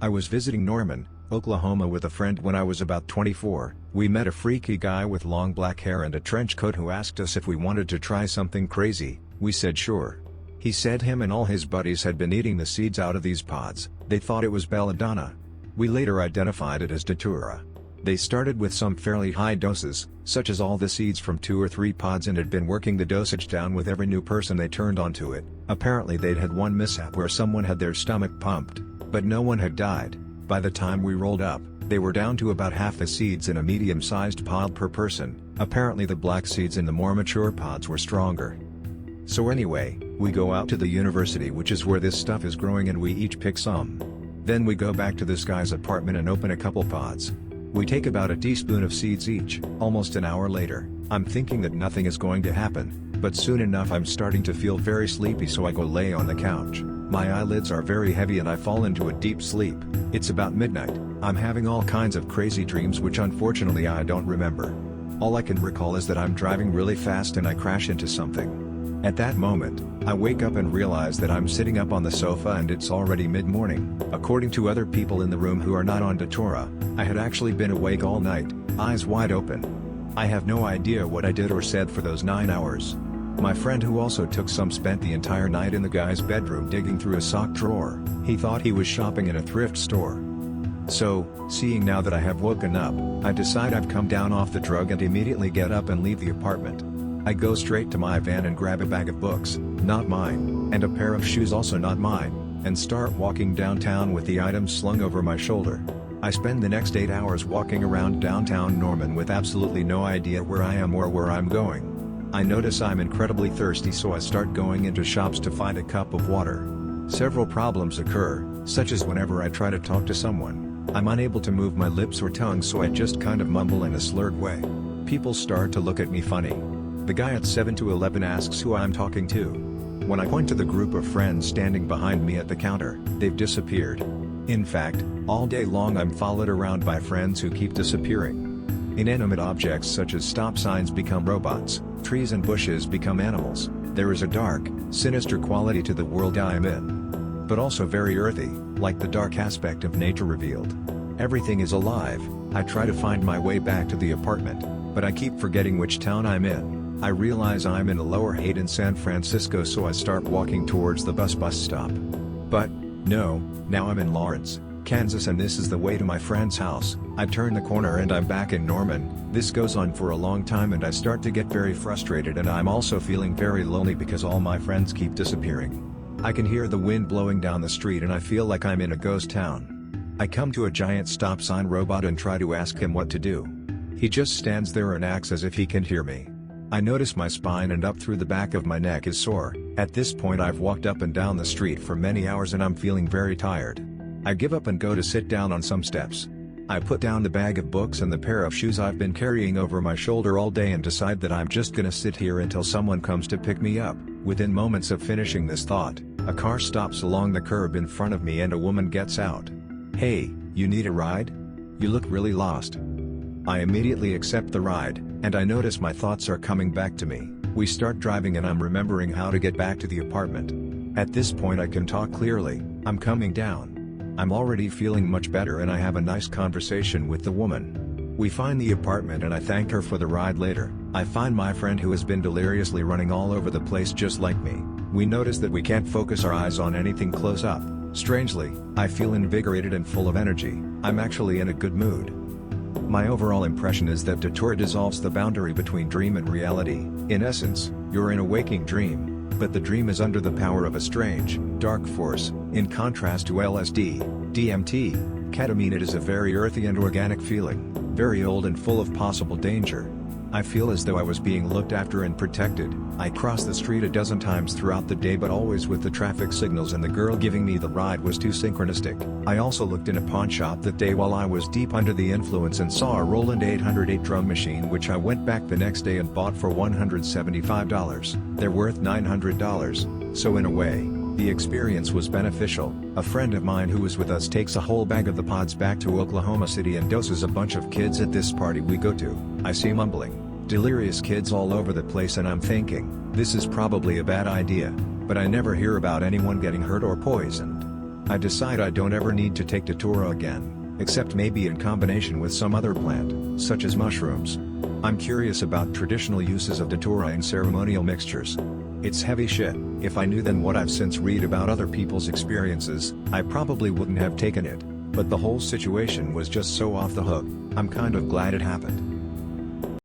I was visiting Norman, Oklahoma with a friend when I was about 24. We met a freaky guy with long black hair and a trench coat who asked us if we wanted to try something crazy. We said sure. He said him and all his buddies had been eating the seeds out of these pods. They thought it was belladonna. We later identified it as Datura. They started with some fairly high doses, such as all the seeds from 2 or 3 pods, and had been working the dosage down with every new person they turned onto it. Apparently they'd had one mishap where someone had their stomach pumped, but no one had died. By the time we rolled up, they were down to about half the seeds in a medium-sized pod per person. Apparently the black seeds in the more mature pods were stronger. So anyway, we go out to the university, which is where this stuff is growing, and we each pick some. Then we go back to this guy's apartment and open a couple pods. We take about a teaspoon of seeds each. Almost an hour later, I'm thinking that nothing is going to happen, but soon enough I'm starting to feel very sleepy, so I go lay on the couch. My eyelids are very heavy and I fall into a deep sleep. It's about midnight. I'm having all kinds of crazy dreams which unfortunately I don't remember. All I can recall is that I'm driving really fast and I crash into something. At that moment, I wake up and realize that I'm sitting up on the sofa and it's already mid-morning. According to other people in the room who are not on Datura, I had actually been awake all night, eyes wide open. I have no idea what I did or said for those 9 hours. My friend who also took some spent the entire night in the guy's bedroom digging through a sock drawer. He thought he was shopping in a thrift store. So, seeing now that I have woken up, I decide I've come down off the drug and immediately get up and leave the apartment. I go straight to my van and grab a bag of books, not mine, and a pair of shoes also not mine, and start walking downtown with the items slung over my shoulder. I spend the next 8 hours walking around downtown Norman with absolutely no idea where I am or where I'm going. I notice I'm incredibly thirsty, so I start going into shops to find a cup of water. Several problems occur, such as whenever I try to talk to someone, I'm unable to move my lips or tongue, so I just kind of mumble in a slurred way. People start to look at me funny. The guy at 7 to 11 asks who I'm talking to. When I point to the group of friends standing behind me at the counter, they've disappeared. In fact, all day long I'm followed around by friends who keep disappearing. Inanimate objects such as stop signs become robots, trees and bushes become animals. There is a dark, sinister quality to the world I am in. But also very earthy, like the dark aspect of nature revealed. Everything is alive. I try to find my way back to the apartment, but I keep forgetting which town I'm in. I realize I'm in the Lower Hayden, San Francisco, so I start walking towards the bus stop. But, no, now I'm in Lawrence, Kansas, and this is the way to my friend's house. I turn the corner and I'm back in Norman. This goes on for a long time and I start to get very frustrated, and I'm also feeling very lonely because all my friends keep disappearing. I can hear the wind blowing down the street and I feel like I'm in a ghost town. I come to a giant stop sign robot and try to ask him what to do. He just stands there and acts as if he can hear me. I notice my spine and up through the back of my neck is sore. At this point I've walked up and down the street for many hours and I'm feeling very tired. I give up and go to sit down on some steps. I put down the bag of books and the pair of shoes I've been carrying over my shoulder all day and decide that I'm just gonna sit here until someone comes to pick me up. Within moments of finishing this thought, a car stops along the curb in front of me and a woman gets out. "Hey, you need a ride? You look really lost." I immediately accept the ride, and I notice my thoughts are coming back to me. We start driving and I'm remembering how to get back to the apartment. At this point I can talk clearly. I'm coming down. I'm already feeling much better and I have a nice conversation with the woman. We find the apartment and I thank her for the ride later. I find my friend who has been deliriously running all over the place just like me. We notice that we can't focus our eyes on anything close up. Strangely, I feel invigorated and full of energy. I'm actually in a good mood. My overall impression is that Datura dissolves the boundary between dream and reality. In essence, you're in a waking dream, but the dream is under the power of a strange, dark force. In contrast to LSD, DMT, ketamine, it is a very earthy and organic feeling, very old and full of possible danger. I feel as though I was being looked after and protected. I crossed the street a dozen times throughout the day, but always with the traffic signals, and the girl giving me the ride was too synchronistic. I also looked in a pawn shop that day while I was deep under the influence and saw a Roland 808 drum machine, which I went back the next day and bought for $175. They're worth $900, so in a way, the experience was beneficial. A friend of mine who was with us takes a whole bag of the pods back to Oklahoma City and doses a bunch of kids at this party we go to. I see mumbling, delirious kids all over the place, and I'm thinking, this is probably a bad idea, but I never hear about anyone getting hurt or poisoned. I decide I don't ever need to take Datura again, except maybe in combination with some other plant, such as mushrooms. I'm curious about traditional uses of Datura in ceremonial mixtures. It's heavy shit. If I knew then what I've since read about other people's experiences, I probably wouldn't have taken it. But the whole situation was just so off the hook, I'm kind of glad it happened.